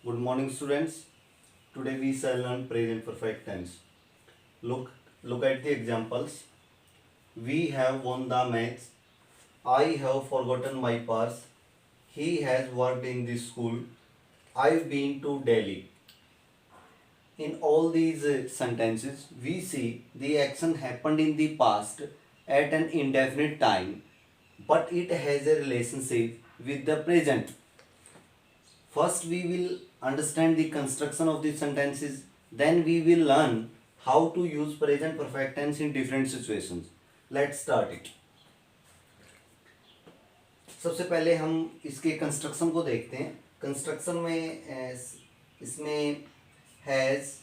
Good morning, students. Today we shall learn present perfect tense. Look at the examples. We have won the match. I have forgotten my purse. He has worked in the school. I've been to Delhi. In all these sentences, we see the action happened in the past at an indefinite time, but it has a relationship with the present. First, we will understand the construction of the sentences. Then, we will learn how to use present perfect tense in different situations. Let's start it. सबसे पहले हम इसके construction को देखते हैं. Construction में इसमें has,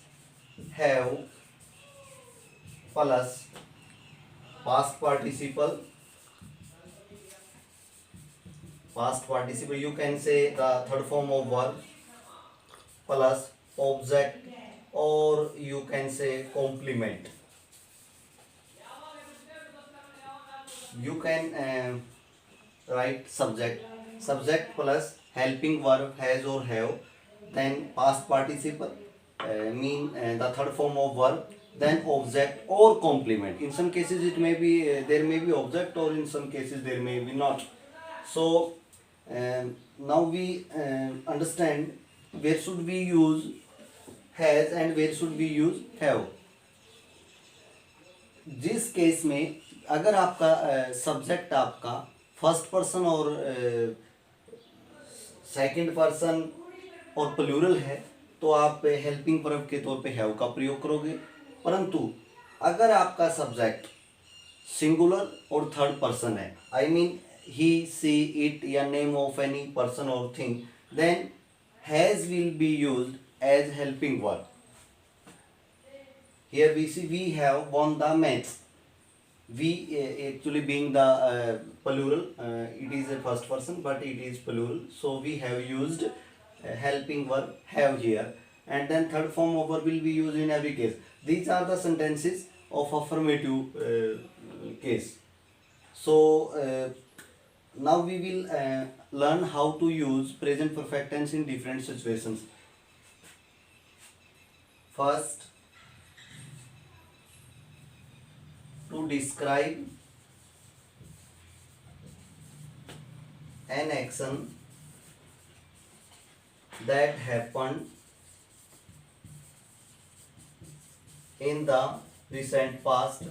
have plus past participle. You can say the third form of verb plus object, or you can say complement. You can write subject plus helping verb has or have, then past participle mean the third form of verb, then object or complement. In some cases it may be there may be object, or in some cases there may be not. So now we understand where should we use has and where should we use have. जिस case में अगर आपका subject आपका first person और second person और plural है तो आप हेल्पिंग वर्ब के तौर पे हैव का प्रयोग करोगे. परंतु अगर आपका सब्जेक्ट सिंगुलर और थर्ड पर्सन है, I mean he, she, it या name of any person or thing, then has will be used as helping verb. Here we see we have won the match. We actually being the plural, it is a first person but it is plural, so we have used helping verb have here, and then third form of verb will be used in every case. These are the sentences of affirmative case. So now we will learn how to use present perfect tense in different situations. First, to describe an action that happened in the recent past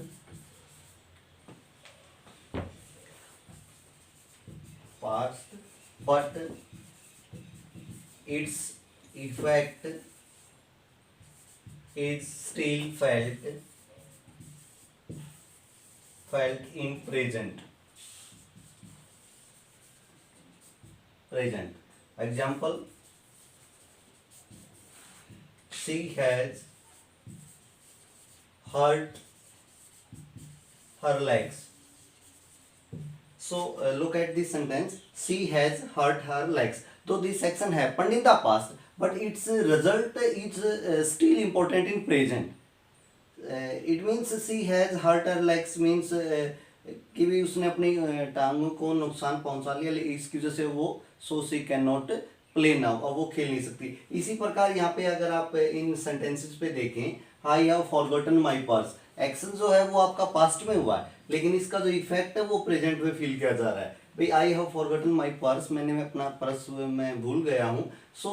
but its effect is still felt in present. Example: she has hurt her legs. So look at this sentence. She has hurt her legs. Though this action happened in the past, but its result is still important in present. It means she has hurt her legs means कि भी उसने अपनी टांगों को नुकसान पहुंचा लिया, इसकी वजह से वो so she cannot play now, अब वो खेल नहीं सकती. इसी प्रकार यहाँ पे अगर आप इन सेंटेंसेस पे देखें, I have forgotten my purse, action जो है वो आपका पास्ट में हुआ है, लेकिन इसका जो इफेक्ट है वो प्रेजेंट में फील किया जा रहा है. भाई I have forgotten my purse, मैंने अपना पर्स मैं भूल गया हूँ. So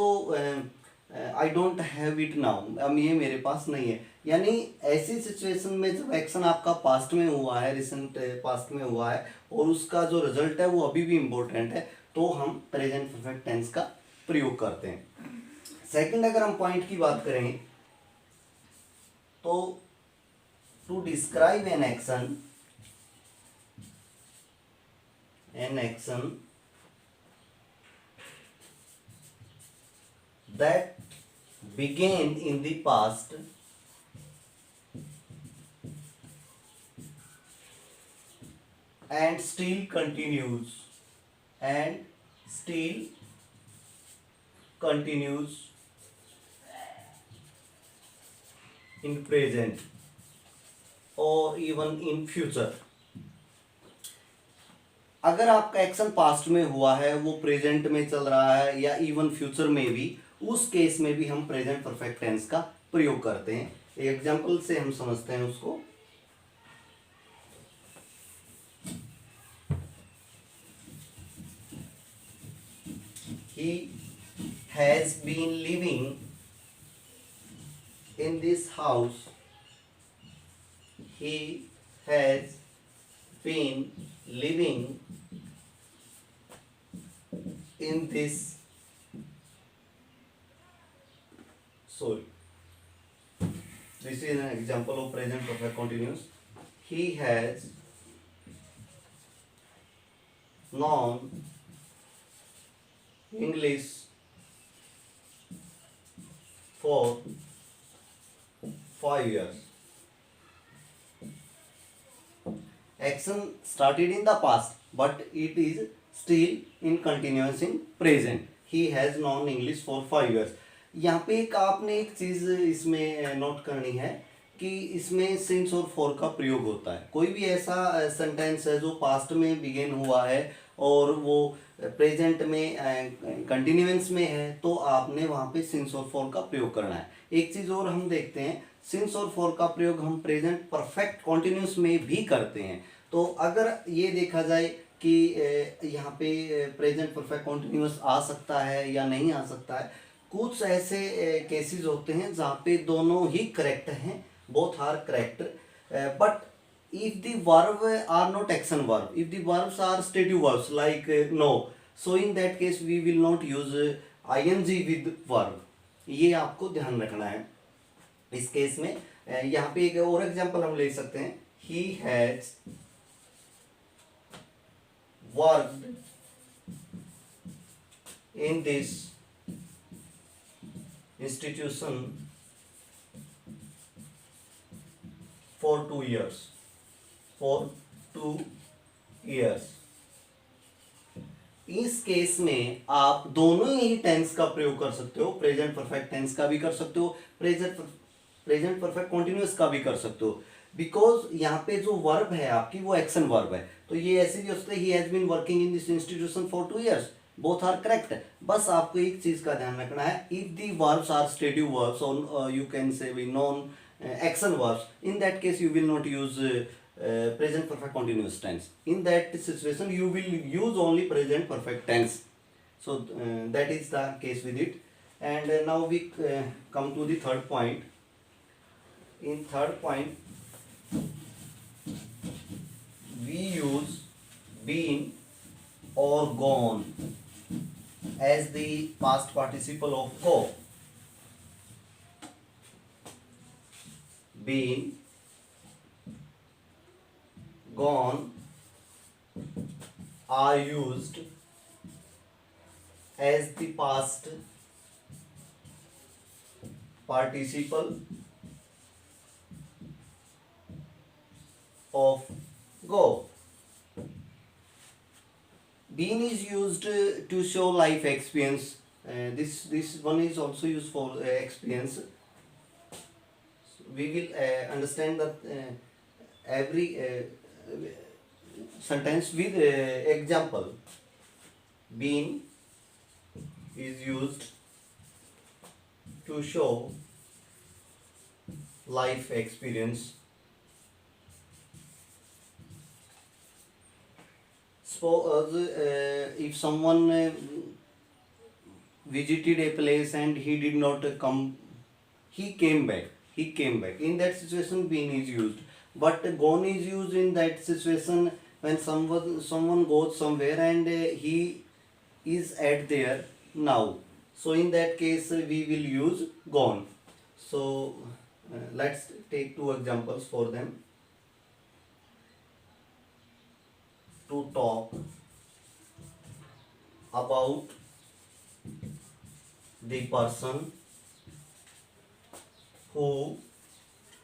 I don't have it now, अब ये मेरे पास नहीं है. यानी ऐसी सिचुएशन में जब एक्शन आपका पास्ट में हुआ है, रिसेंट पास्ट में हुआ है, और उसका जो रिजल्ट है वो अभी भी इम्पोर्टेंट है, तो हम प्रेजेंट परफेक्ट टेंस का प्रयोग करते हैं. सेकंड, अगर हम पॉइंट की बात करें तो to describe an action that began in the past and still continues in present और इवन इन फ्यूचर. अगर आपका एक्शन पास्ट में हुआ है, वो प्रेजेंट में चल रहा है या इवन फ्यूचर में भी उस केस में भी हम प्रेजेंट परफेक्ट टेंस का प्रयोग करते हैं। एक एग्जांपल से हम समझते हैं उसको। He has been living in this house. He has been living in this. Sorry. This is an example of present perfect continuous. He has known English for 5 years. Action started in the past, but it is still in continuous in present. He has known English for 5 years. यहाँ पे एक आपने एक चीज इसमें note करनी है कि इसमें सिंस और फॉर का प्रयोग होता है। कोई भी ऐसा सेंटेंस है जो पास्ट में बिगिन हुआ है और वो प्रेजेंट में कंटिन्यूएंस में है, तो आपने वहाँ पे सिंस और फॉर का प्रयोग करना है। एक चीज और हम देखते हैं, सिंस और फॉर का प्रयोग हम प्रेजेंट परफेक्ट कॉन्टिन्यूस में भी करते हैं। तो अगर ये देखा जाए कि यहाँ पे प्रेजेंट परफेक्ट कॉन्टिन्यूस आ सकता है या नहीं आ सकता है, कुछ ऐसे केसेस होते हैं जहाँ पे दोनों ही करेक्ट हैं, both are correct, but if the verb are not action verb, if the verbs are stative verbs like no, so in that case we will not use ing with verb। ये आपको ध्यान रखना है इस case में। यहाँ पे एक और एग्जांपल हम ले सकते हैं, he has worked in this institution for 2 years, for 2 years। इस केस में आप दोनों ही टेंस का प्रयोग कर सकते हो, प्रेजेंट परफेक्ट टेंस का भी कर सकते हो, प्रेजेंट परफेक्ट कॉन्टिन्यूअस का भी कर सकते हो, बिकॉज यहाँ पे जो वर्ब है आपकी वो एक्शन वर्ब है। तो ये ऐसे भी हो सकता है, he has been working in this institution for 2 years, both are correct. बस आपको एक चीज का ध्यान रखना है, if the verbs are stative verbs और you can say we non action verbs, in that case you will not use present perfect continuous tense. In that situation you will use only present perfect tense. So that is the case with it. And now we come to the third point. In third point we use been or gone as the past participle of go. Been, gone are used as the past participle of go. Been is used to show life experience. This one is also used for experience. We will understand that every sentence with example. Been is used to show life experience. Suppose if someone visited a place and he did not come, he came back. In that situation been is used, but gone is used in that situation when someone goes somewhere and he is at there now. So in that case we will use gone. So let's take two examples for them to talk about the person who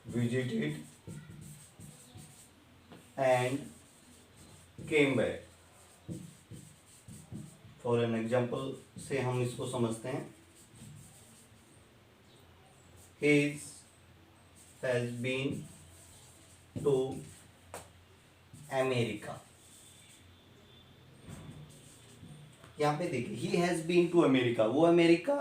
visited and came back. For an example से हम इसको समझते हैं, he has been to America. यहाँ पे देखिए ही has been to America, वो अमेरिका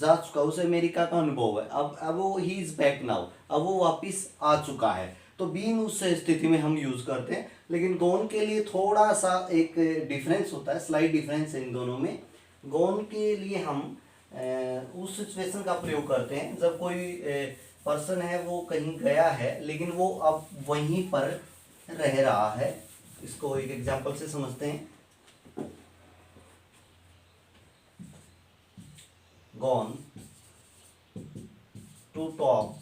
जा चुका, उसे अमेरिका का अनुभव है। अब वो ही इज़ बैक नाउ, अब वो वापस आ चुका है। तो बीन उस स्थिति में हम यूज़ करते हैं, लेकिन गॉन के लिए थोड़ा सा एक डिफरेंस होता है, स्लाइट डिफरेंस है इन दोनों में। गॉन के लिए हम उस सिचुएशन का प्रयोग करते हैं जब कोई पर्सन है वो कहीं गया है लेकिन वो अब वहीं पर रह रहा है। इसको एक एग्जांपल से समझते हैं। gone to talk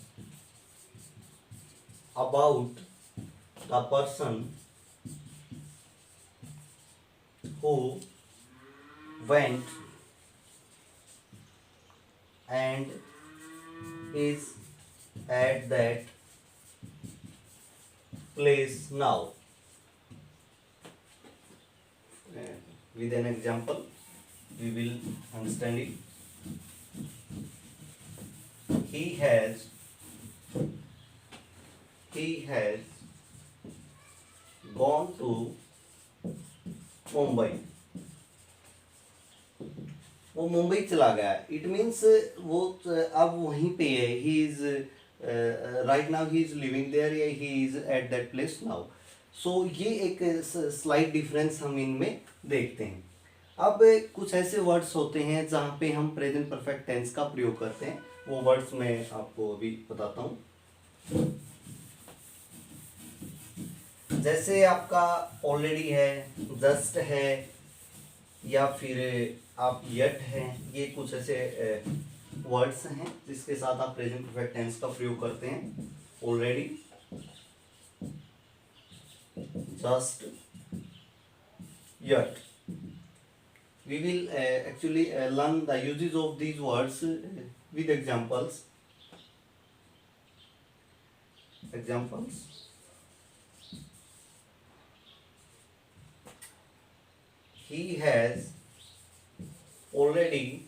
about the person who went and is at that place now. With an example we will understand it. He has gone to Mumbai, वो मुंबई चला गया। इट मीन्स वो अब वहीं पे है, he is right now he is living there, या he is at that place now. So ये एक स्लाइट डिफरेंस हम इनमें देखते हैं। अब कुछ ऐसे वर्ड्स होते हैं जहाँ पे हम प्रेजेंट परफेक्ट टेंस का प्रयोग करते हैं, वो वर्ड्स मैं आपको अभी बताता हूँ। जैसे आपका ऑलरेडी है, जस्ट है, या फिर आप यट हैं, ये कुछ ऐसे वर्ड्स हैं जिसके साथ आप प्रेजेंट परफेक्ट टेंस का प्रयोग करते हैं। Already, just, yet. We will actually learn the uses of these words with examples. He has already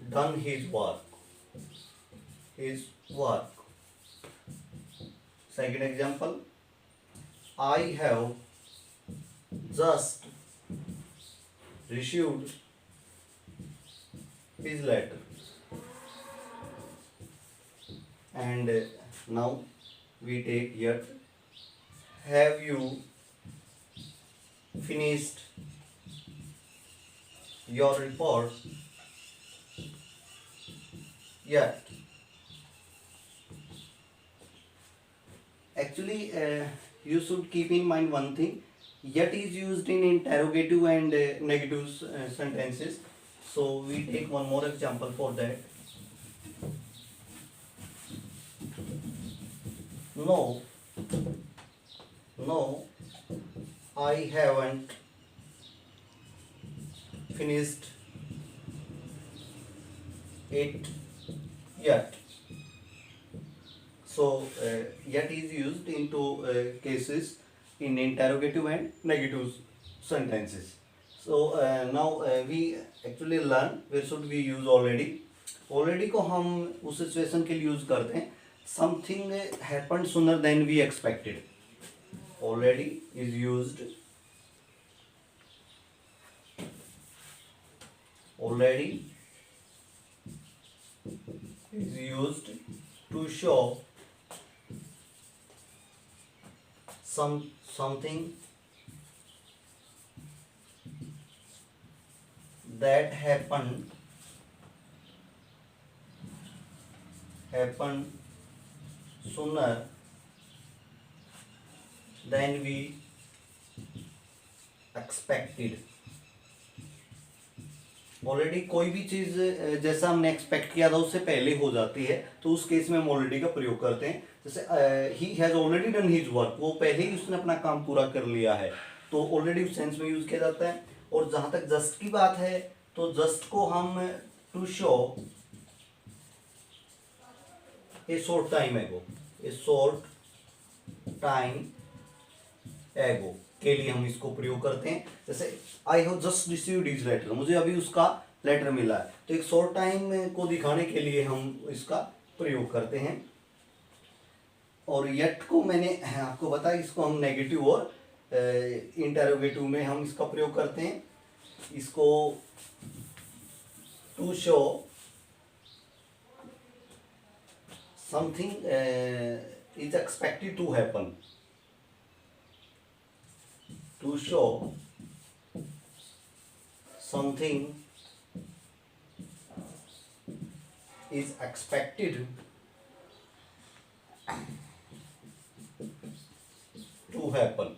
done his work. Second example, I have just received his letter. And now we take yet. Have you finished your report yet? Actually, you should keep in mind one thing. Yet is used in interrogative and negative sentences. So we take one more example for that. No, I haven't finished it yet. So yet is used into cases in interrogative and negative sentences. So now we actually learn where should we use already. Already को हम उस situation के लिए use करते हैं, something happened sooner than we expected. Already is used to show something that happened sooner than we expected. Already कोई भी चीज जैसा हमने एक्सपेक्ट किया था उससे पहले हो जाती है, तो उस केस में हम ऑलरेडी का प्रयोग करते हैं। जैसे he has already done his work, वो पहले ही उसने अपना काम पूरा कर लिया है, तो ऑलरेडी उस सेंस में यूज किया जाता है। और जहां तक जस्ट की बात है, तो जस्ट को हम to show a short time ago के लिए हम इसको प्रयोग करते हैं। जैसे I have just received his letter, मुझे अभी उसका लेटर मिला है, तो एक शॉर्ट टाइम को दिखाने के लिए हम इसका प्रयोग करते हैं। और यट को मैंने आपको बताया, इसको हम नेगेटिव और इंटरोगेटिव में हम इसका प्रयोग करते हैं। इसको to show something is expected to happen, to show something is expected to happen।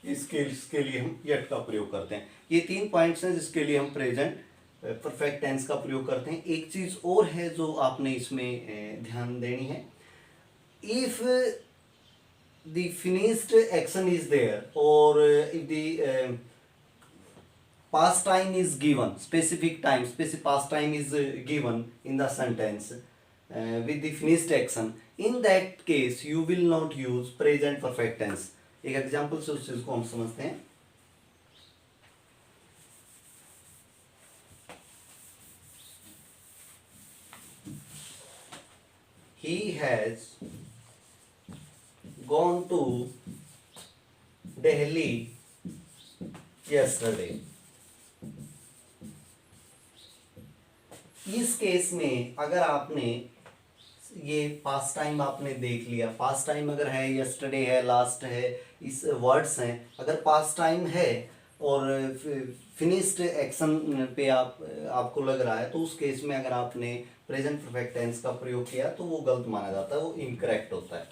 इसके लिए हम yet का प्रयोग करते हैं। ये 3 पॉइंट्स हैं जिसके लिए हम प्रेजेंट परफेक्ट टेंस का प्रयोग करते हैं। एक चीज और है जो आपने इसमें ध्यान देनी है, if the finished action is there or if the past time is given, specific past time is given in the sentence with the finished action, in that case you will not use present perfect tense। एक example से उस चीज को हम समझते हैं। He has gone to Delhi yesterday। इस case में अगर आपने ये पास्ट टाइम आपने देख लिया, पास्ट टाइम अगर है, यस्टरडे है, लास्ट है, इस वर्ड्स हैं, अगर पास्ट टाइम है और फिनिश्ड एक्शन पे आपको लग रहा है, तो उस केस में अगर आपने प्रेजेंट परफेक्ट टेंस का प्रयोग किया तो वो गलत माना जाता है, वो इनकरेक्ट होता है,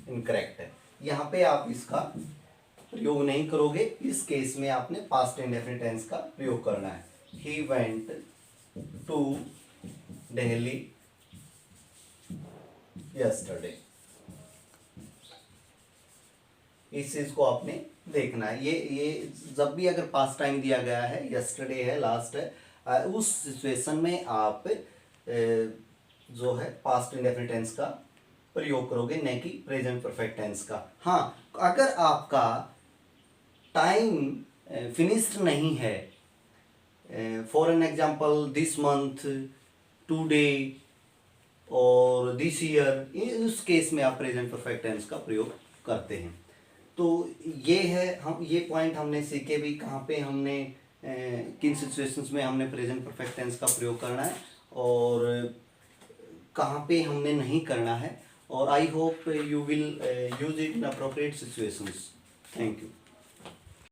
इनकरेक्ट है। यहाँ पे आप इसका प्रयोग नहीं करोगे, इस केस में आपने पास्ट इंडेफिनिट टेंस का प्रयोग करना है। He went to Delhi yesterday, इस चीज को आपने देखना है। ये जब भी अगर पास्ट टाइम दिया गया है, यस्टरडे है, लास्ट है, उस सिचुएशन में आप जो है पास्ट इंडेफिनिट टेंस का प्रयोग करोगे, न कि प्रेजेंट परफेक्ट टेंस का। हाँ, अगर आपका टाइम फिनिश्ड नहीं है, for an example this month, today और दिस ईयर, उस केस में आप प्रेजेंट परफेक्ट टेंस का प्रयोग करते हैं। तो ये है, हम ये पॉइंट हमने सीखे भी, कहाँ पे हमने किन सिचुएशंस में हमने प्रेजेंट परफेक्ट टेंस का प्रयोग करना है और कहाँ पे हमने नहीं करना है। और I hope you will use it in appropriate situations. Thank you.